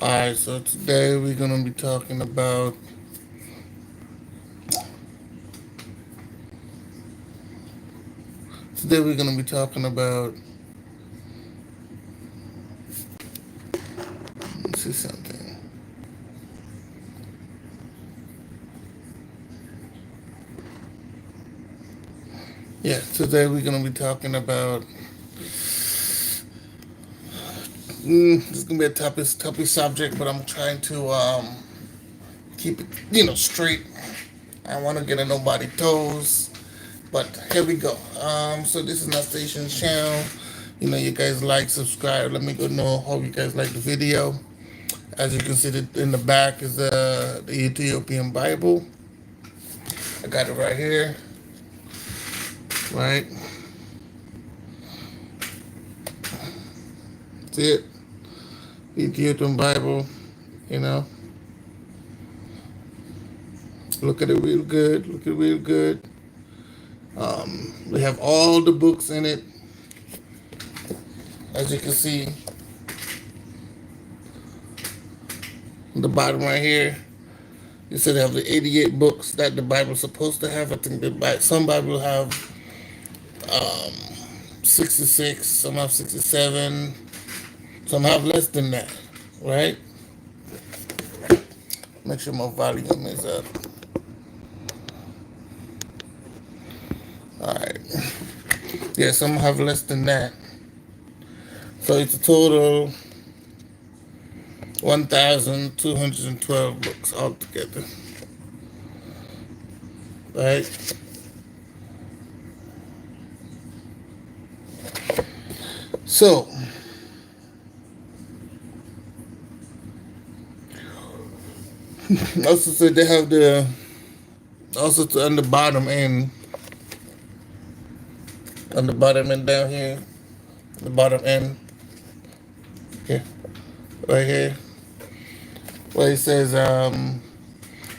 Alright, so today we're gonna be talking about today we're gonna be talking about let's see something. Yeah, today we're gonna be talking about this is gonna be a topic subject, but I'm trying to keep it straight. I wanna get on nobody's toes. But here we go. So this is my station channel. You guys like, subscribe. Let me go know. Hope you guys like the video. As you can see, in the back is the Ethiopian Bible. I got it right here. Right. See it? Ethiopian Bible. You know. Look at it real good. Look at it real good. We have all the books in it. As you can see, the bottom right here. You said they have the 88 books that the Bible's supposed to have. I think some Bible have 66, some have 67, some have less than that, right? Make sure my volume is up. All right. Yeah, some have less than that. So it's a total 1,212 books altogether, right? So, also said they have on the bottom end, down here, the bottom end, here, right here, where it says,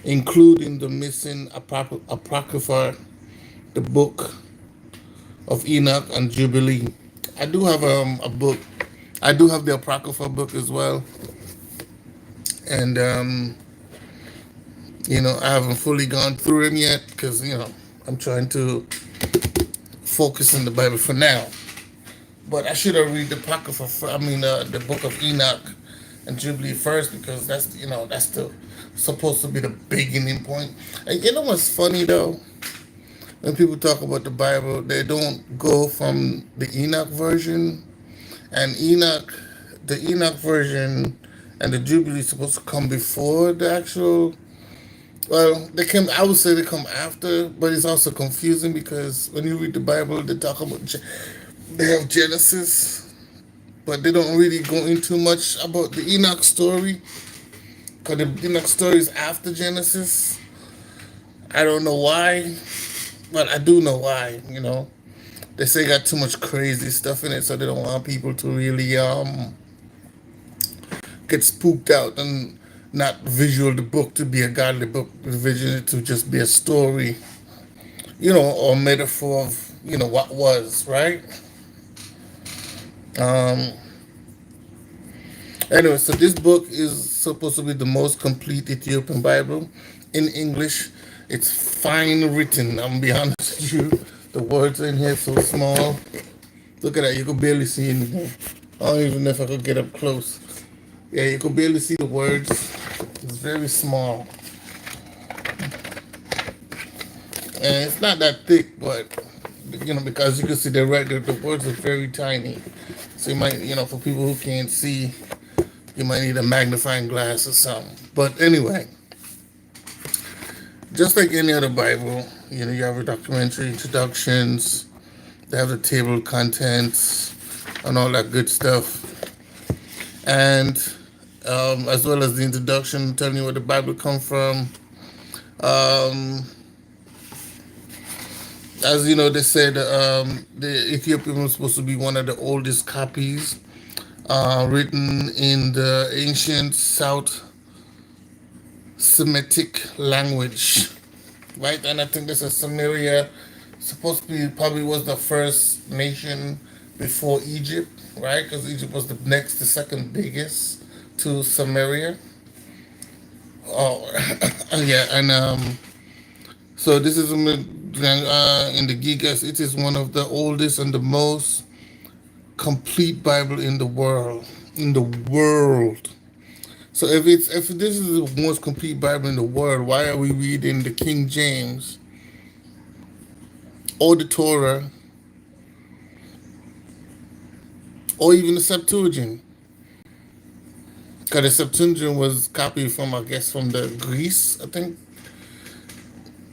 including the missing apocrypha, the book of Enoch and Jubilee. I do have a book. I do have the apocrypha book as well, and I haven't fully gone through them yet because I'm trying to focus on the Bible for now. But I should have read the apocrypha. The book of Enoch and Jubilee first because that's supposed to be the beginning point. And you know what's funny though? When people talk about the Bible, they don't go from the Enoch version, and the Enoch version and the Jubilee is supposed to come before the actual. Well, they come. I would say they come after, but it's also confusing because when you read the Bible, they talk about they have Genesis, but they don't really go into much about the Enoch story because the Enoch story is after Genesis. I don't know why, but I do know why. They say it got too much crazy stuff in it, so they don't want people to really get spooked out and not visual the book to be a godly book, vision it to just be a story, or metaphor of what was, right? Um, anyway, so this book is supposed to be the most complete Ethiopian Bible in English. It's fine written. I'm gonna be honest with you. The words in here so small. Look at that. You can barely see anything. I don't even know if I could get up close. Yeah, you can barely see the words. It's very small. And it's not that thick, but because you can see the words are very tiny. So you might, for people who can't see, you might need a magnifying glass or something. But anyway, just like any other Bible, you have a documentary, introductions, they have the table of contents, and all that good stuff. And as well as the introduction, telling you where the Bible come from. As you know, they said the Ethiopian was supposed to be one of the oldest copies written in the ancient South Semitic language, right? And I think this is Samaria, supposed to be probably was the first nation before Egypt, right? Because Egypt was the second biggest to Samaria. Oh, yeah, and so this is in the Gigas. It is one of the oldest and the most complete Bible in the world. In the world. So if this is the most complete Bible in the world, why are we reading the King James or the Torah or even the Septuagint? Because the Septuagint was copied from, I guess, from the Greece, I think.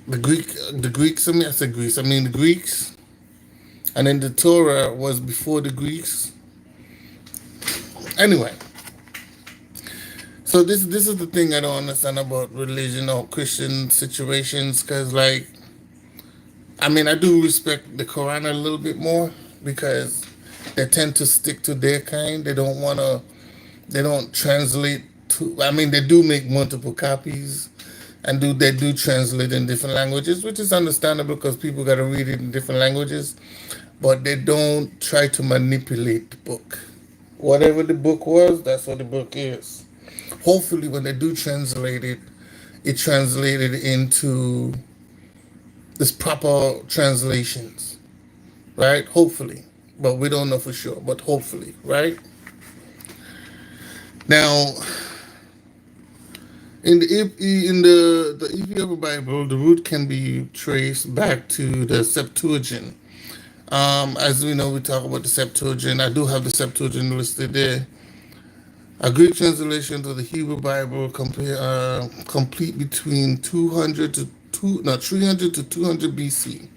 The Greeks, I said Greece, I mean the Greeks. And then the Torah was before the Greeks. Anyway, so this is the thing I don't understand about religion or Christian situations, because like, I mean, I do respect the Quran a little bit more because they tend to stick to their kind. They don't translate to, I mean, they do make multiple copies and they do translate in different languages, which is understandable because people got to read it in different languages, but they don't try to manipulate the book. Whatever the book was, that's what the book is. Hopefully, when they do translate it, it translated into this proper translations, right? Hopefully, but we don't know for sure. But hopefully, right? Now, in the Ethiopian Bible, the root can be traced back to the Septuagint. As we know, we talk about the Septuagint. I do have the Septuagint listed there. A Greek translation to the Hebrew Bible complete between 300 to 200 BC.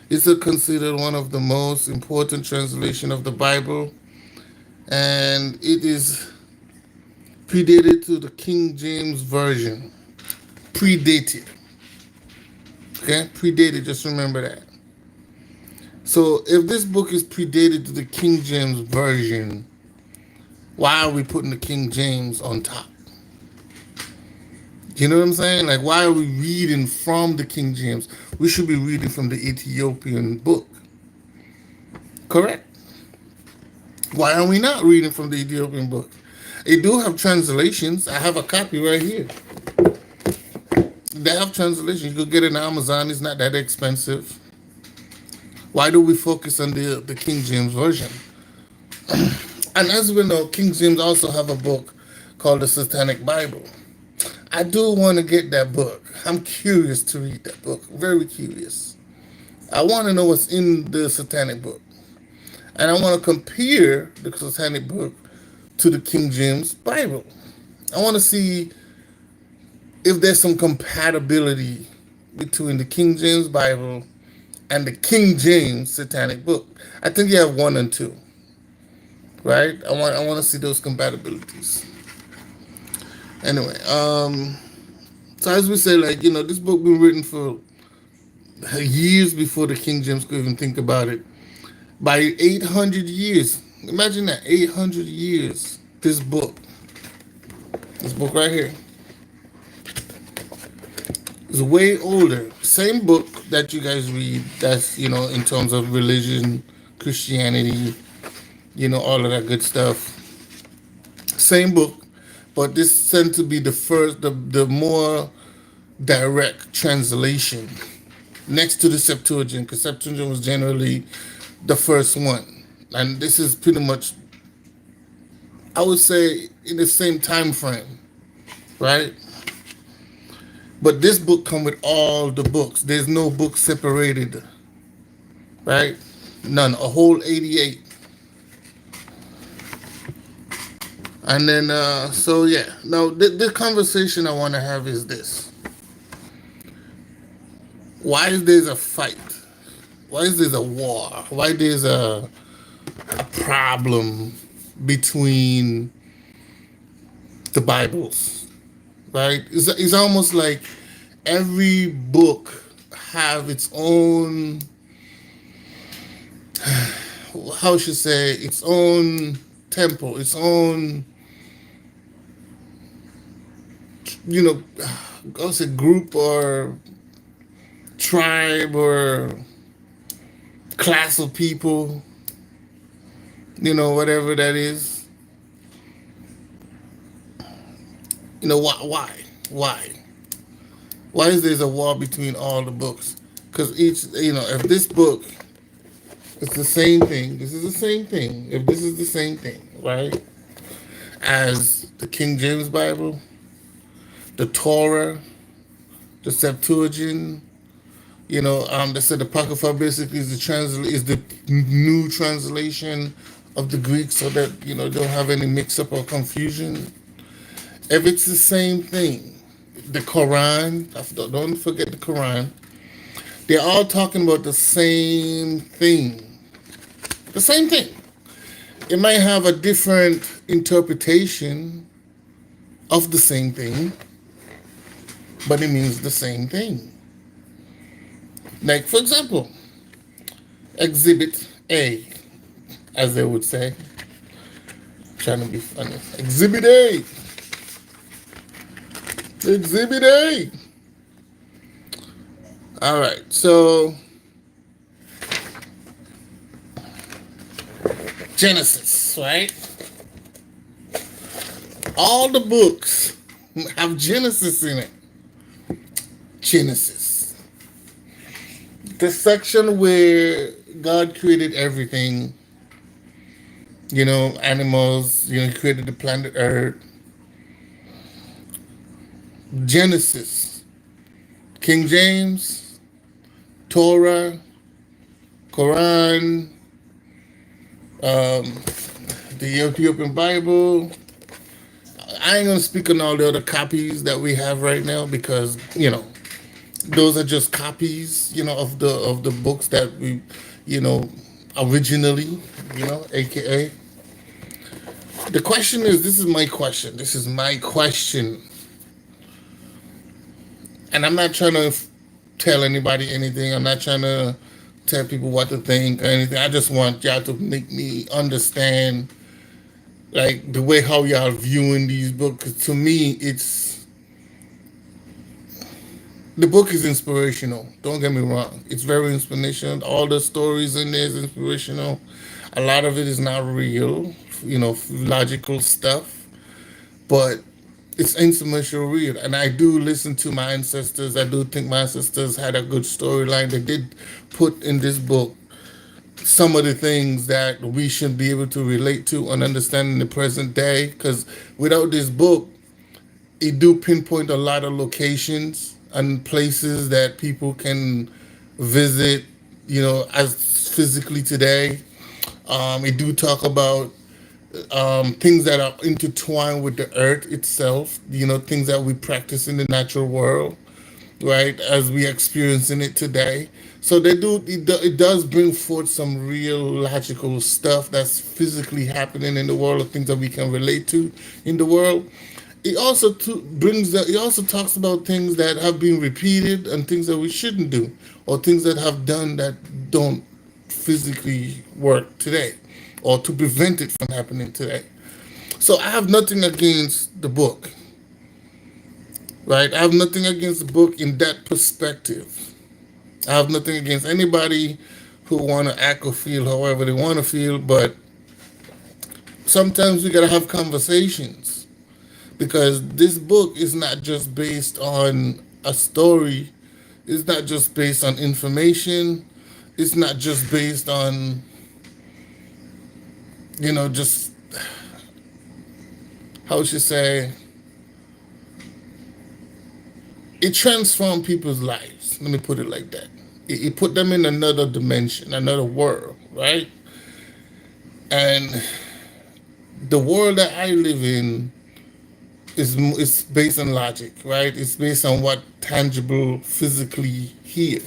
It's considered one of the most important translation of the Bible, and it is predated to the King James Version. Predated. Okay? Predated, just remember that. So if this book is predated to the King James Version, why are we putting the King James on top? You know what I'm saying? Like, why are we reading from the King James? We should be reading from the Ethiopian book. Correct? Why are we not reading from the Ethiopian book? They do have translations. I have a copy right here. They have translations. You could get it on Amazon. It's not that expensive. Why do we focus on the King James Version? And as we know, King James also have a book called the Satanic Bible. I do want to get that book. I'm curious to read that book. Very curious. I want to know what's in the Satanic book. And I want to compare the Satanic book to the King James Bible. I want to see if there's some compatibility between the King James Bible and the King James Satanic book. I think you have 1 and 2. Right? I want to see those compatibilities. Anyway, so as we say, like, this book been written for years before the King James could even think about it. By 800 years. Imagine that, 800 years. This book right here, is way older. Same book that you guys read, that's, in terms of religion, Christianity, all of that good stuff. Same book, but this tends to be the first, the more direct translation next to the Septuagint, because Septuagint was generally the first one. And this is pretty much, I would say, in the same time frame, right? But this book comes with all the books. There's no book separated, right? None, a whole 88. And then, so yeah. Now, the conversation I want to have is this. Why is there a fight? Why is there a war? Why there's a problem between the Bibles, right? It's almost like every book have its own, how should I say, its own temple, its own, I'll say group or tribe or class of people, whatever that is. You know why? Why? Why is there a war between all the books? Because each, if this book is the same thing, this is the same thing. If this is the same thing, right, as the King James Bible, the Torah, the Septuagint, they said the Apocrypha basically is the new translation of the Greek, so that don't have any mix up or confusion. If it's the same thing, the Quran, don't forget the Quran. They're all talking about the same thing. The same thing. It might have a different interpretation of the same thing, but it means the same thing. Like, for example, Exhibit A, as they would say. Trying to be funny. Exhibit A. Exhibit A. All right, so Genesis, right? All the books have Genesis in it. Genesis. The section where God created everything, animals, He created the planet Earth. Genesis. King James, Torah, Quran, the Ethiopian Bible. I ain't gonna speak on all the other copies that we have right now because those are just copies of the books that we originally aka. The question is, this is my question, and I'm not trying to tell anybody anything. I'm not trying to tell people what to think or anything. I just want y'all to make me understand, like, the way how y'all viewing these books. 'Cause to me, the book is inspirational. Don't get me wrong. It's very inspirational. All the stories in there is inspirational. A lot of it is not real, logical stuff, but it's inspirational real. And I do listen to my ancestors. I do think my ancestors had a good storyline. They did put in this book some of the things that we should be able to relate to and understand in the present day. Because without this book, it do pinpoint a lot of locations and places that people can visit, as physically today. It do talk about things that are intertwined with the earth itself, things that we practice in the natural world, right, as we experiencing it today. So it does bring forth some real logical stuff that's physically happening in the world, of things that we can relate to in the world. It also talks about things that have been repeated and things that we shouldn't do, or things that have done that don't physically work today, or to prevent it from happening today. So I have nothing against the book, right? I have nothing against the book in that perspective. I have nothing against anybody who want to act or feel however they want to feel, but sometimes we got to have conversations, because this book is not just based on a story, it's not just based on information, it's not just based on, just, how should I say, it transformed people's lives. Let me put it like that. It put them in another dimension, another world, right? And the world that I live in is based on logic, right? It's based on what tangible, physically here,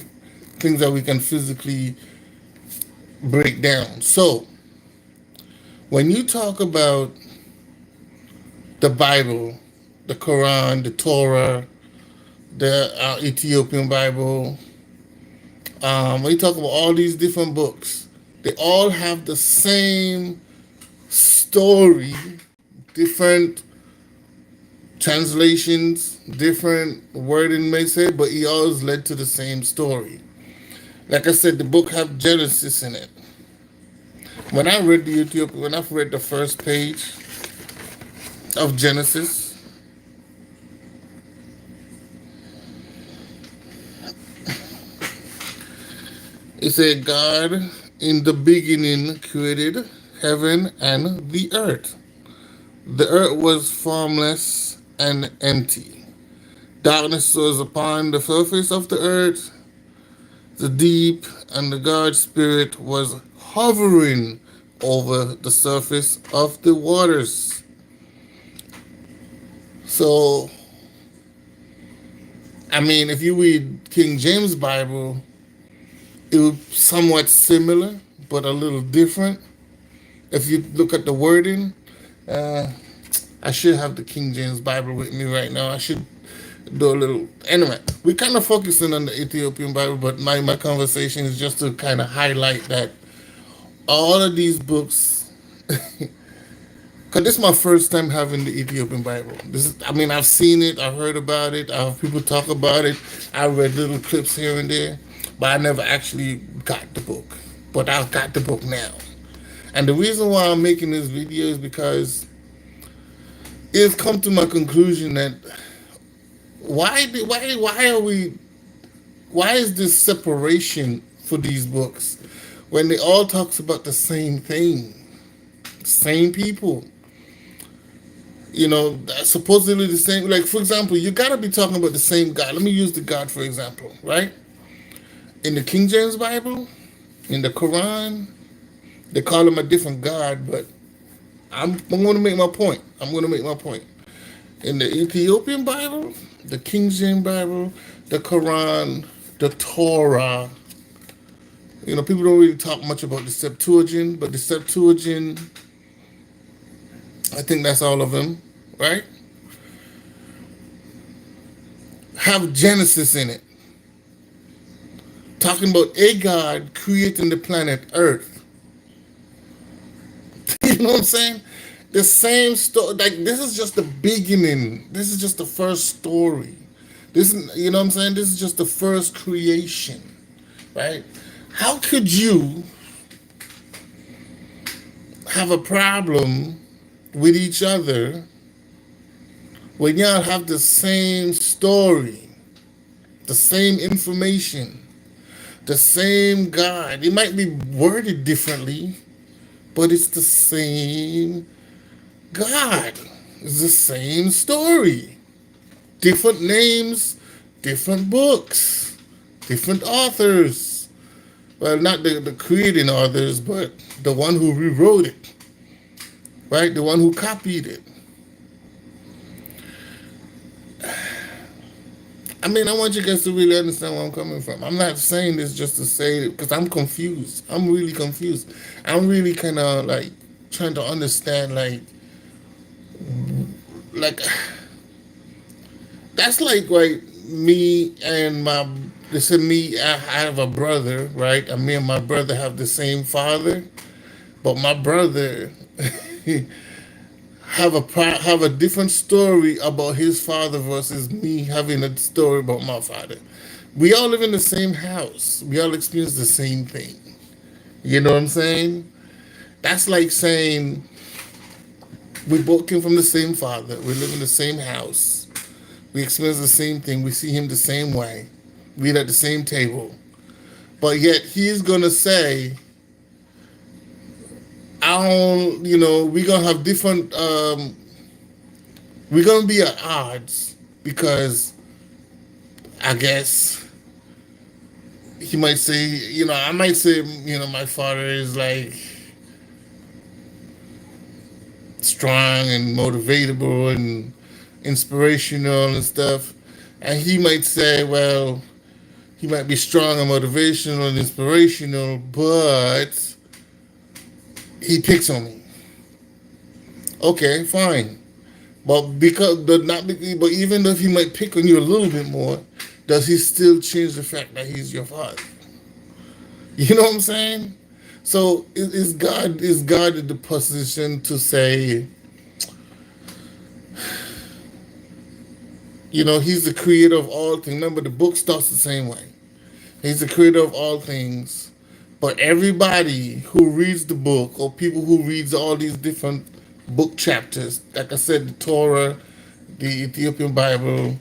things that we can physically break down. So when you talk about the Bible, the Quran, the Torah, the Ethiopian Bible, when you talk about all these different books, they all have the same story, different translations, different wording may say, but it always led to the same story. Like I said, the book have Genesis in it. When I read when I've read the first page of Genesis, It said, God in the beginning created heaven and the earth. The earth was formless and empty. Darkness was upon the surface of the earth, the deep, and the God Spirit was hovering over the surface of the waters. So, I mean, if you read King James Bible, it was somewhat similar, but a little different. If you look at the wording, uh, I should have the King James Bible with me right now. I should do a little. Anyway, we're kind of focusing on the Ethiopian Bible, but my conversation is just to kind of highlight that all of these books, because this is my first time having the Ethiopian Bible. I mean, I've seen it, I've heard about it, I have people talk about it, I read little clips here and there, but I never actually got the book. But I've got the book now. And the reason why I'm making this video is because it's come to my conclusion that why are we why is this separation for these books when they all talks about the same thing, same people, supposedly the same. Like, for example, you gotta be talking about the same God. Let me use the God for example, right? In the King James Bible, in the Quran, they call him a different God, but I'm going to make my point. In the Ethiopian Bible, the King James Bible, the Quran, the Torah, people don't really talk much about the Septuagint, but the Septuagint, I think that's all of them, right? Have Genesis in it. Talking about a God creating the planet Earth. You know what I'm saying? The same story. Like, this is just the beginning. This is just the first story. This is, you know what I'm saying? This is just the first creation, right? How could you have a problem with each other when y'all have the same story, the same information, the same God? It might be worded differently, but it's the same God. It's the same story. Different names, different books, different authors. Well, not the creating authors, but the one who rewrote it, right? The one who copied it. I mean, I want you guys to really understand where I'm coming from. I'm not saying this just to say it, because I'm confused. I'm really confused. I'm really kind of like trying to understand, like that's like, right, me and my, this is me, I have a brother, right? And me and my brother have the same father, but my brother have a different story about his father versus me having a story about my father. We all live in the same house. We all experience the same thing. You know what I'm saying? That's like saying we both came from the same father. We live in the same house. We experience the same thing. We see him the same way. We eat at the same table. But yet he's going to say, I don't, we're going to have different, we're going to be at odds because I guess he might say, I might say, my father is like strong and motivatable and inspirational and stuff. And he might say, well, he might be strong and motivational and inspirational, but he picks on me. Okay, fine. But but even if he might pick on you a little bit more, does he still change the fact that he's your father? You know what I'm saying? So is God in the position to say, he's the creator of all things. Remember, the book starts the same way. He's the creator of all things. But everybody who reads the book, or people who reads all these different book chapters, like I said, the Torah, the Ethiopian Bible,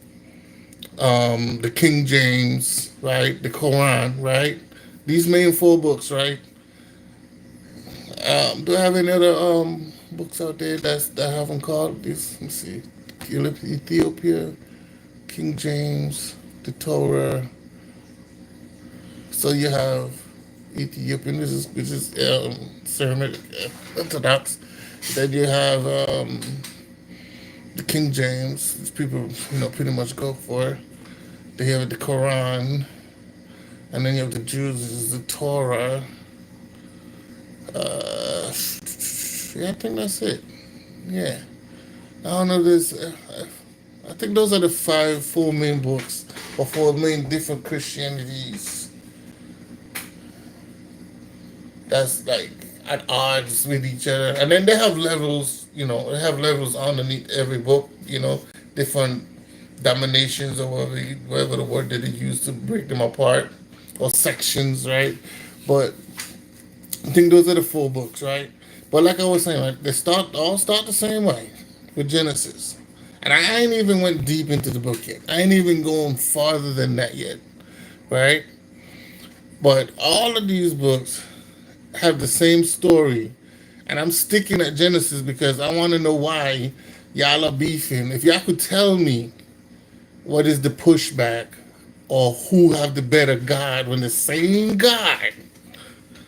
the King James, right? The Quran, right? These main four books, right? Do I have any other books out there that I haven't called? These, let me see. Ethiopia, King James, the Torah. So you have Ethiopian, which is Ceramic Orthodox. Then you have the King James, which people pretty much go for. Then you have the Quran, and then you have the Jews, which is the Torah. Yeah, I think that's it. Yeah, I don't know. I think those are the four main books, or four main different Christianities that's like at odds with each other. And then they have levels, they have levels underneath every book, different dominations or whatever the word that they use to break them apart, or sections, right? But I think those are the four books, right? But like I was saying, like, all start the same way with Genesis. And I ain't even went deep into the book yet. I ain't even going farther than that yet, right? But all of these books have the same story. And I'm sticking at Genesis because I want to know why y'all are beefing. If y'all could tell me what is the pushback, or who have the better God, when the same God,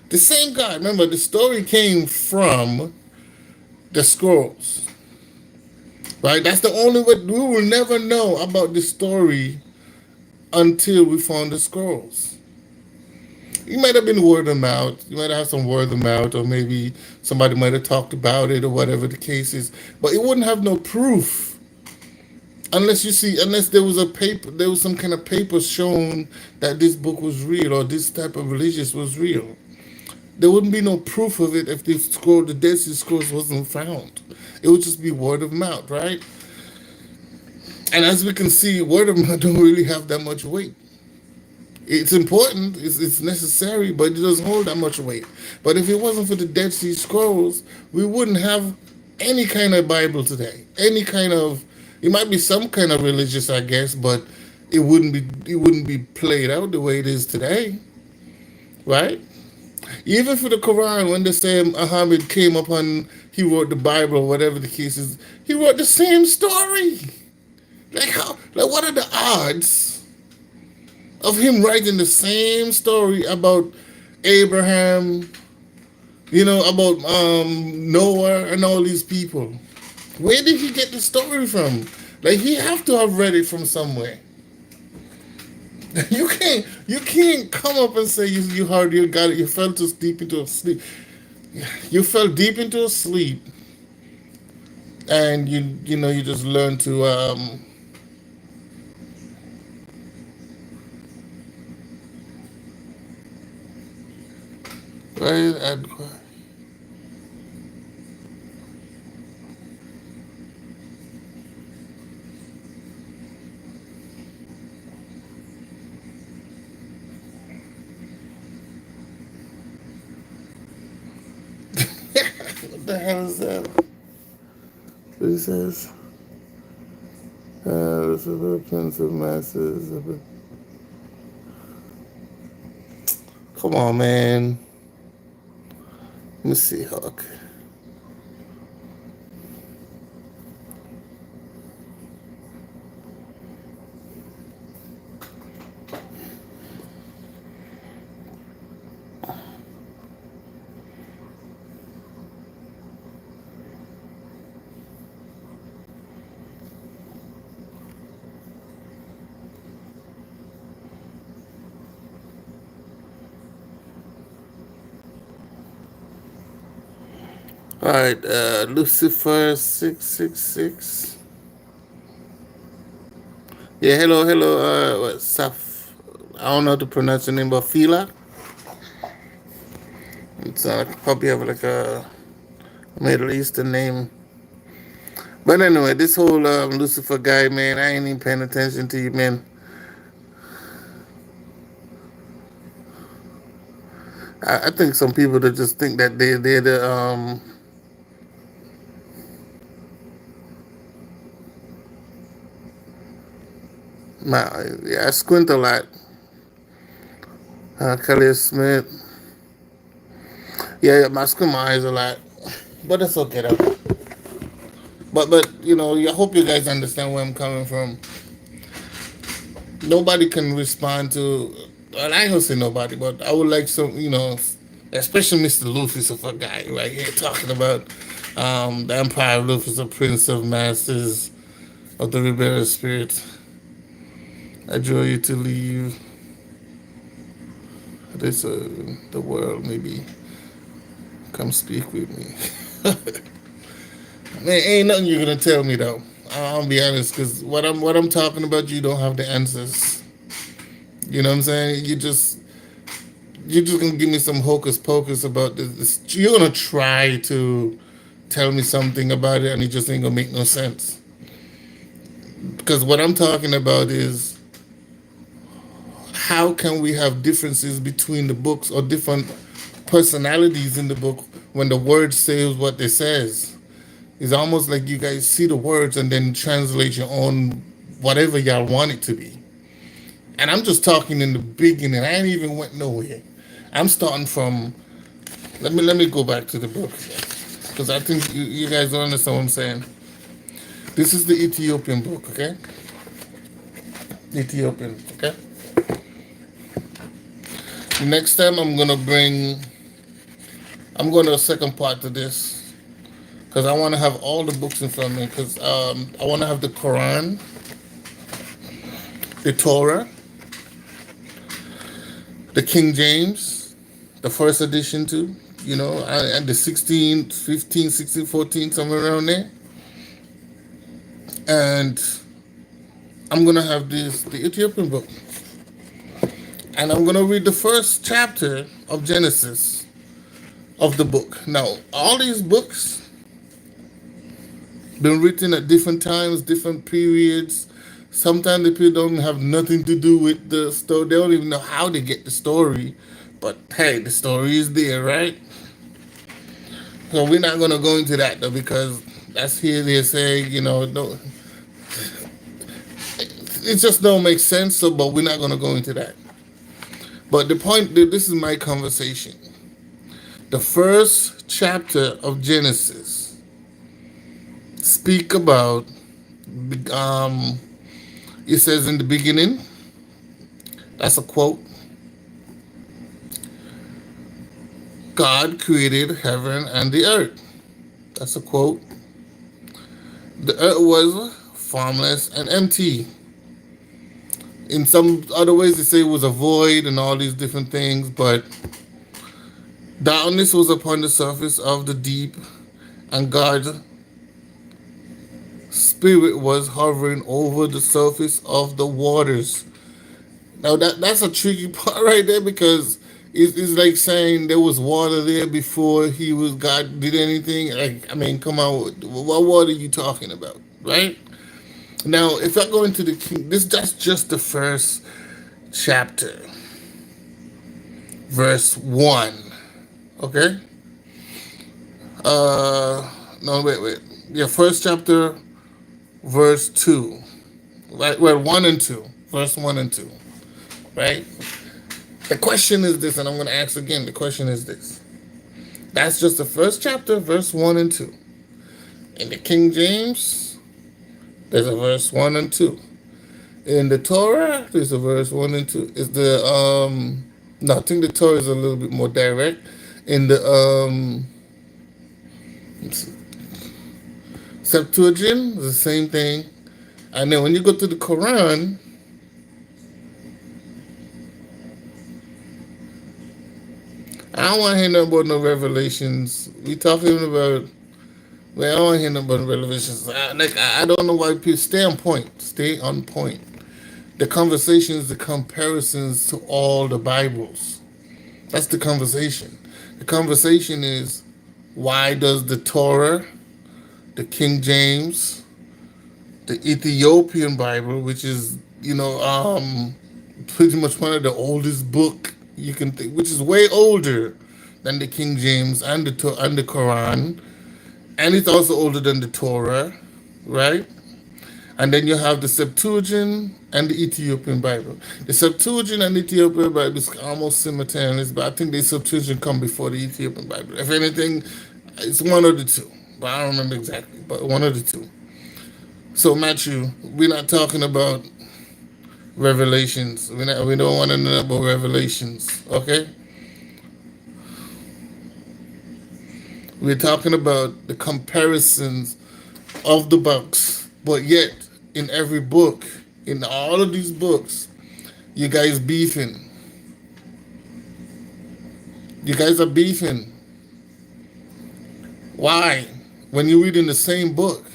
remember the story came from the scrolls, right? That's the only way. We will never know about the story until we found the scrolls. You might have been word of mouth. You might have some word of mouth, or maybe somebody might have talked about it, or whatever the case is. But it wouldn't have no proof unless there was there was some kind of paper showing that this book was real, or this type of religious was real. There wouldn't be no proof of it if the Dead Sea Scrolls wasn't found. It would just be word of mouth, right? And as we can see, word of mouth don't really have that much weight. It's important, it's necessary, but it doesn't hold that much weight. But if it wasn't for the Dead Sea Scrolls, we wouldn't have any kind of Bible today. Any kind of, it might be some kind of religious, I guess, but it wouldn't be played out the way it is today, right? Even for the Quran, when they say Muhammad came upon, he wrote the Bible, or whatever the case is, he wrote the same story. Like how? Like what are the odds of him writing the same story about Abraham, about Noah and all these people? Where did he get the story from? Like he have to have read it from somewhere. You can't come up and say you heard you got it. You fell too deep into a sleep. You fell deep into a sleep, and you just learn to right. What the hell is that? It says, this is the Prince of Masses. Come on, man. Let me see, Hawk. All right, Lucifer 666. Yeah, hello, hello. Saf. I don't know how to pronounce your name, but Fila. It's probably have like a Middle Eastern name. But anyway, this whole Lucifer guy, man, I ain't even paying attention to you, man. I think some people that just think that they're the Yeah, I squint a lot. Kelly Smith. Yeah, I squint my eyes a lot. But it's okay though. But I hope you guys understand where I'm coming from. Nobody can respond to, well, I don't say nobody, but I would like some, especially Mr. Lucifer guy right here talking about the Empire of Lucifer, Prince of Masters of the rebellious spirit. I draw you to leave this the world. Maybe come speak with me. Man, ain't nothing you're gonna tell me though. I'll be honest, because what I'm talking about, you don't have the answers. You know what I'm saying? You're just gonna give me some hocus pocus about this. You're gonna try to tell me something about it, and it just ain't gonna make no sense. Because what I'm talking about is, how can we have differences between the books or different personalities in the book when the word says what it says? It's almost like you guys see the words and then translate your own whatever y'all want it to be. And I'm just talking in the beginning. I ain't even went nowhere. I'm starting from. Let me go back to the book, because I think you guys don't understand what I'm saying. This is the Ethiopian book, okay? Ethiopian, okay? Next time I'm gonna second part to this, because I want to have all the books in front of me, because I want to have the Quran, the Torah, the King James, the first edition too, and the 16, 15, 16, 14, somewhere around there. And I'm gonna have the Ethiopian book, and I'm gonna read the first chapter of Genesis of the book. Now, all these books been written at different times, different periods. Sometimes the people don't have nothing to do with the story. They don't even know how they get the story. But hey, the story is there, right? So we're not gonna go into that though, because that's here they say, no, it just don't make sense. So, but we're not gonna go into that. But the point, this is my conversation. The first chapter of Genesis speak about, um, it says in the beginning, that's a quote, God created heaven and the earth. That's a quote. The earth was formless and empty. In some other ways, they say it was a void and all these different things, but darkness was upon the surface of the deep, and God's spirit was hovering over the surface of the waters. Now that's a tricky part right there, because it's like saying there was water there before God did anything. Like, I mean, come on, what water are you talking about, right? Now, if I go into that's just the first chapter, verse 1. Okay. No, wait. Yeah, first chapter, verse 2. Right, well, 1 and 2. Verse 1 and 2. Right? The question is this, and I'm going to ask again. The question is this. That's just the first chapter, verse 1 and 2. In the King James, there's a verse 1 and 2. In the Torah, there's a verse 1 and 2. No, I think the Torah is a little bit more direct. In the Septuagint, it's the same thing. And then when you go to the Quran, I don't want to hear nothing about no revelations. We talking about, well, I don't want to hear nothing about revelations. I don't know why people stay on point. Stay on point. The conversations, the comparisons to all the Bibles. That's the conversation. The conversation is, why does the Torah, the King James, the Ethiopian Bible, which is, pretty much one of the oldest book you can think, which is way older than the King James and the Quran, and it's also older than the Torah, right? And then you have the Septuagint and the Ethiopian Bible. The Septuagint and the Ethiopian Bible is almost simultaneous, but I think the Septuagint come before the Ethiopian Bible. If anything, it's one of the two, but I don't remember exactly, but one of the two. So Matthew, we're not talking about Revelations. We don't want to know about Revelations, okay? We're talking about the comparisons of the books, but yet in every book, in all of these books, you guys beefing. You guys are beefing. Why? When you read in the same book,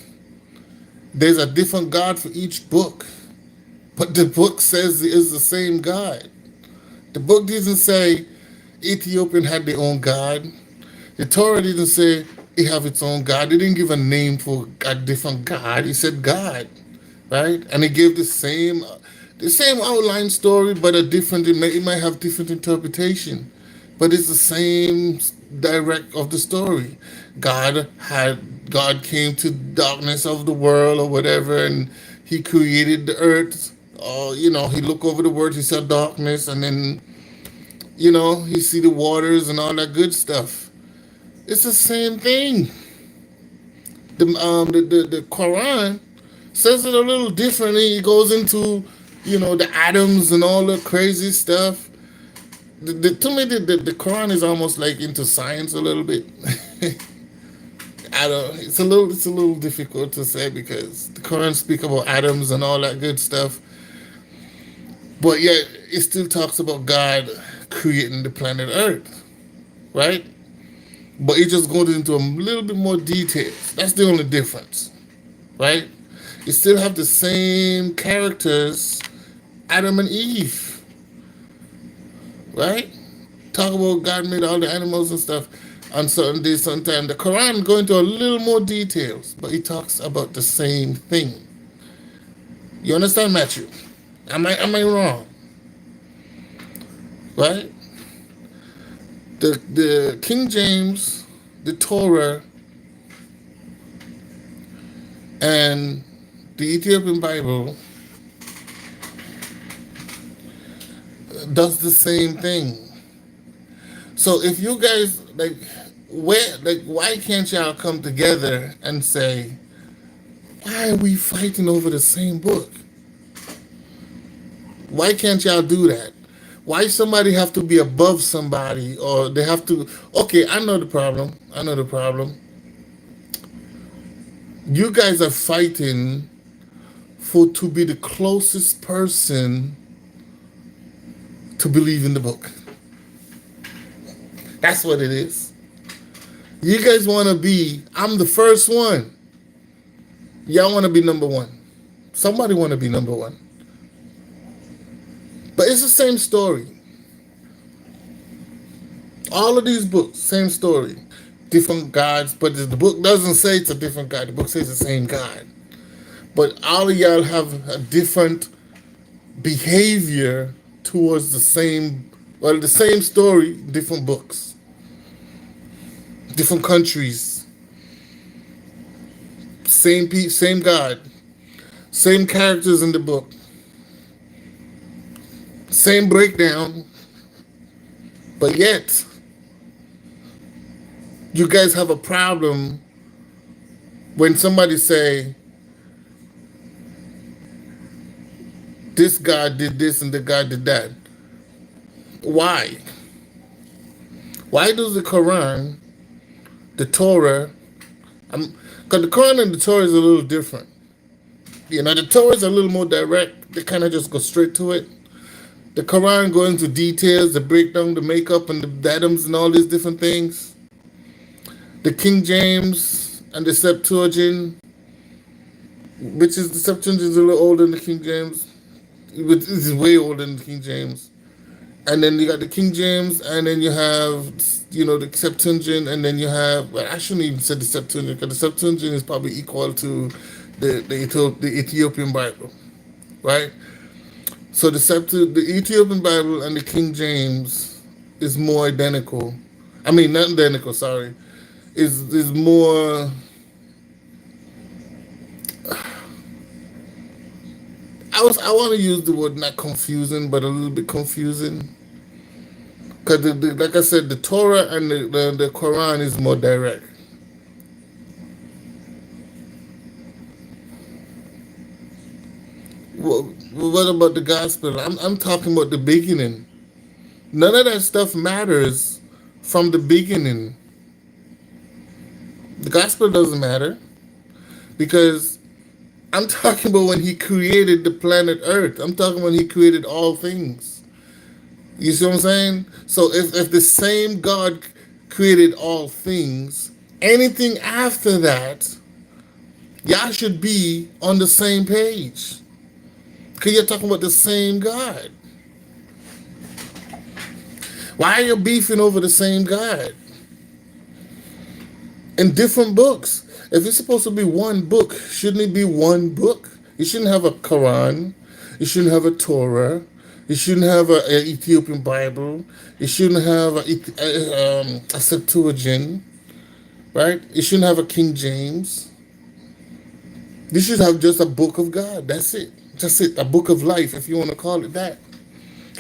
there's a different God for each book, but the book says it is the same God. The book doesn't say Ethiopian had their own God. The Torah didn't say it have its own God. It didn't give a name for a different God. It said God, right? And it gave the same outline story, but a different. It might have different interpretation, but it's the same direct of the story. God came to darkness of the world or whatever, and He created the earth. He looked over the world. He saw darkness, and then He see the waters and all that good stuff. It's the same thing. The Quran says it a little differently. It goes into the atoms and all the crazy stuff. To me, the Quran is almost like into science a little bit. I don't. It's a little difficult to say because the Quran speaks about atoms and all that good stuff, but yet it still talks about God creating the planet Earth, right? But it just goes into a little bit more details. That's the only difference, right? You still have the same characters, Adam and Eve, right? Talk about God made all the animals and stuff on certain days, sometimes. The Quran go into a little more details, but it talks about the same thing. You understand, Matthew? Am I wrong? Right? The King James, the Torah, and the Ethiopian Bible does the same thing. So if you guys why can't y'all come together and say, why are we fighting over the same book? Why can't y'all do that? Why somebody have to be above somebody, or they have to? Okay, I know the problem. You guys are fighting to be the closest person to believe in the book. That's what it is. You guys want to be, I'm the first one. Y'all want to be number one. Somebody want to be number one. But it's the same story. All of these books, same story. Different gods, but the book doesn't say it's a different God. The book says the same God. But all of y'all have a different behavior towards the same story, different books, different countries, same God, same characters in the book, same breakdown, but yet you guys have a problem when somebody say, this God did this and the God did that. Why? Why does the Quran, the Torah, because the Quran and the Torah is a little different. The Torah is a little more direct. They kind of just go straight to it. The Quran go into details, the breakdown, the makeup, and the atoms and all these different things. The King James and the Septuagint, which is the Septuagint is a little older than the King James. It's way older than the King James. And then you got the King James, and then you have, the Septuagint, and then you have, well, I shouldn't even say the Septuagint, because the Septuagint is probably equal to the Ethiopian Bible, right? So the Ethiopian Bible and the King James is more identical. I mean, not identical, sorry. Is more, I want to use the word not confusing, but a little bit confusing. Because, like I said, the Torah and the Quran is more direct. What about the gospel? I'm talking about the beginning. None of that stuff matters from the beginning. The gospel doesn't matter because I'm talking about when he created the planet Earth. I'm talking when he created all things. You see what I'm saying? So if the same God created all things, anything after that, y'all should be on the same page. Because you're talking about the same God. Why are you beefing over the same God? In different books. If it's supposed to be one book, shouldn't it be one book? You shouldn't have a Quran. You shouldn't have a Torah. You shouldn't have an Ethiopian Bible. You shouldn't have a Septuagint, right? You shouldn't have a King James. You should have just a book of God. That's it. That's it. A book of life, if you want to call it that.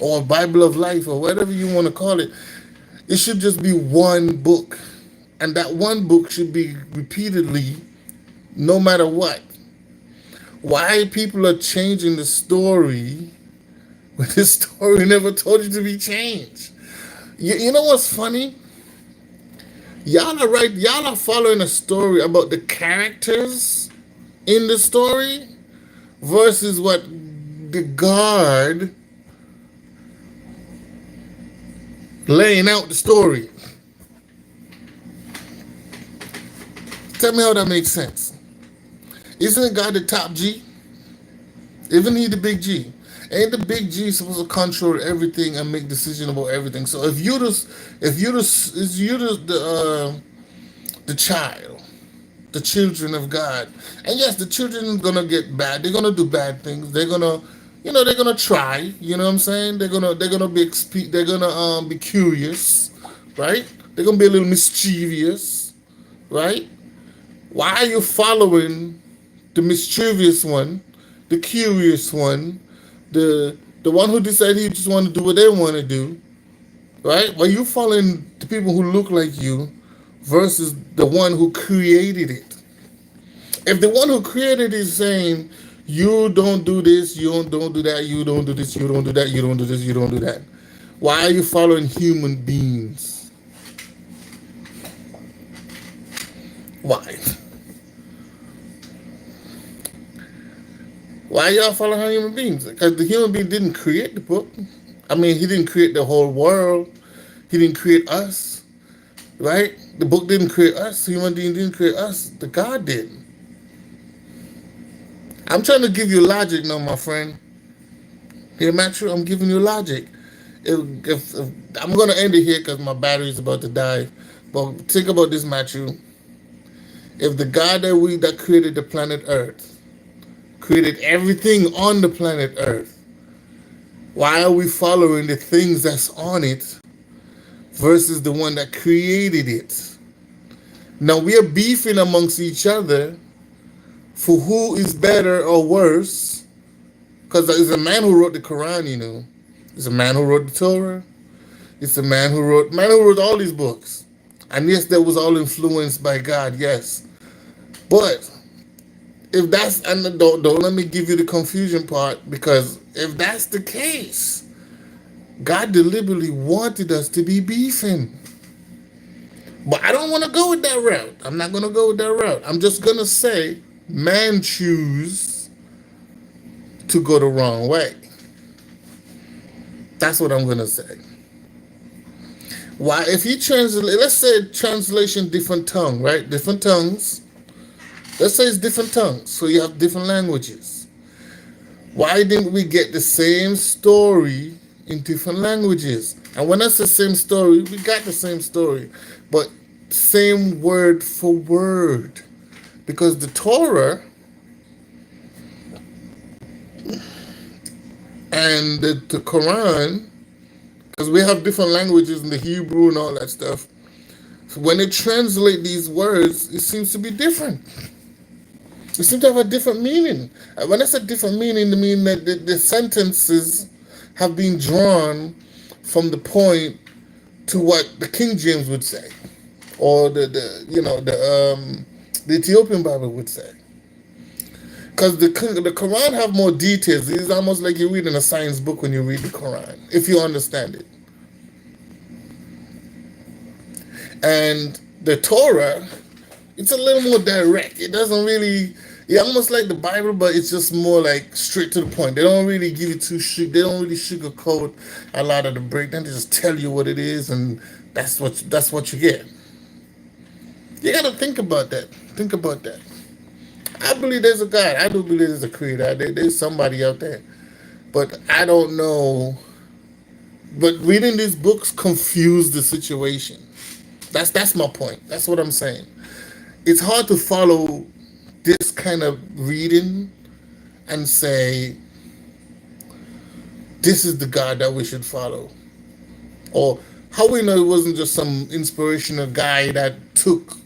Or a Bible of life, or whatever you want to call it. It should just be one book. And that one book should be repeatedly, no matter what. Why people are changing the story when the story never told you to be changed? You know what's funny? Y'all are following a story about the characters in the story versus what the God laying out the story. Tell me how that makes sense. Isn't God the top G? Isn't he the big G? Ain't the big G supposed to control everything and make decision about everything? So if you the child, the children of God, and yes, the children are gonna get bad. They're gonna do bad things. They're gonna try. You know what I'm saying? They're gonna be curious, right? They're gonna be a little mischievous, right? Why are you following the mischievous one, the curious one, the one who decided he just want to do what they want to do, right? Why are you following the people who look like you versus the one who created it? If the one who created it is saying, you don't do this, you don't do that, you don't do this, you don't do that, you don't do this, you don't do that, why are you following human beings? Why? Why y'all following human beings? Because the human being didn't create the book. I mean, he didn't create the whole world. He didn't create us, right? The book didn't create us. Human being didn't create us. The God did. I'm trying to give you logic now, my friend. Here, Matthew, I'm giving you logic. If I'm going to end it here because my battery is about to die. But think about this, Matthew. If the God that created the planet Earth created everything on the planet Earth, why are we following the things that's on it versus the one that created it? Now we are beefing amongst each other for who is better or worse, because there's a man who wrote the Quran, you know. There's a man who wrote the Torah. It's a man who wrote all these books. And yes, that was all influenced by God, yes. But if that's, and don't let me give you the confusion part, because if that's the case, God deliberately wanted us to be beefing. But I don't want to go with that route. I'm not going to go with that route. I'm just going to say man choose to go the wrong way. That's what I'm going to say. Why, if you translate, let's say translation different tongue, right? Different tongues. Let's say it's different tongues. So you have different languages. Why didn't we get the same story in different languages? And when I say same story, we got the same story, but same word for word. Because the Torah and the Quran, because we have different languages in the Hebrew and all that stuff, so when they translate these words, it seems to be different. It seems to have a different meaning. When I say different meaning, I mean that the sentences have been drawn from the point to what the King James would say, or the Ethiopian Bible would say. Because the Quran have more details. It's almost like you're reading a science book when you read the Quran, if you understand it. And the Torah, it's a little more direct. It doesn't really, it's almost like the Bible, but it's just more like straight to the point. They don't really give you they don't really sugarcoat a lot of the breakdown. They just tell you what it is, and that's what you get. You gotta think about that. Think about that. I believe there's a God. I do believe there's a creator. There's somebody out there. But I don't know. But reading these books confuse the situation. That's my point. That's what I'm saying. It's hard to follow this kind of reading and say this is the God that we should follow. Or how we know it wasn't just some inspirational guy that took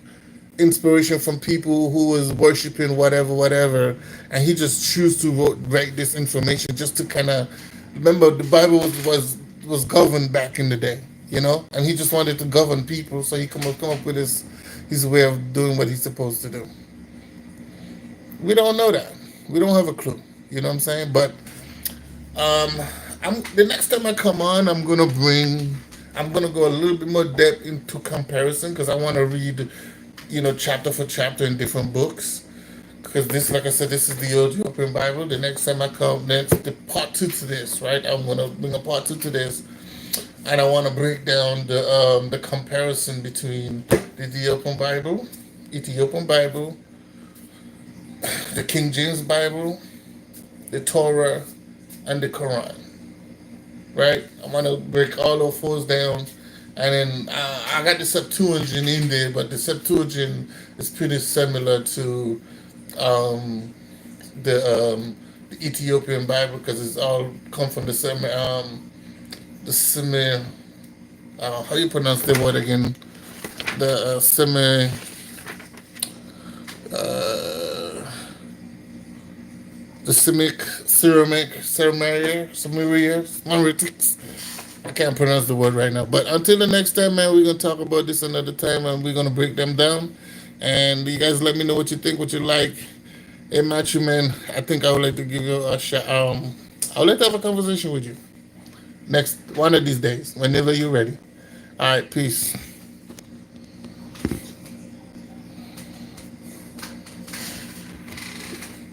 inspiration from people who was worshiping whatever, and he just chose to write this information just to kind of remember the Bible was governed back in the day, and he just wanted to govern people, so he come up with his way of doing what he's supposed to do. We don't know that. We don't have a clue. You know what I'm saying? But um, the next time I come on, I'm gonna go a little bit more depth into comparison because I want to read, chapter for chapter in different books. Because this, like I said, this is the Ethiopian Bible. The next time I come, the part two to this, right? I'm gonna bring a part two to this, and I want to break down the comparison between the Ethiopian Bible, the King James Bible, the Torah, and the Quran. Right? I want to break all those fours down, and then I got the Septuagint in there, but the Septuagint is pretty similar to um, the Ethiopian Bible because it's all come from the semi how you pronounce the word again? The semi uh, the Semitic, Sumerians. I can't pronounce the word right now. But until the next time, man, we're gonna talk about this another time, and we're gonna break them down. And you guys, let me know what you think, what you like. Hey, Matthew, man, I think I would like to give you a shot. I would like to have a conversation with you next one of these days, whenever you're ready. All right, peace.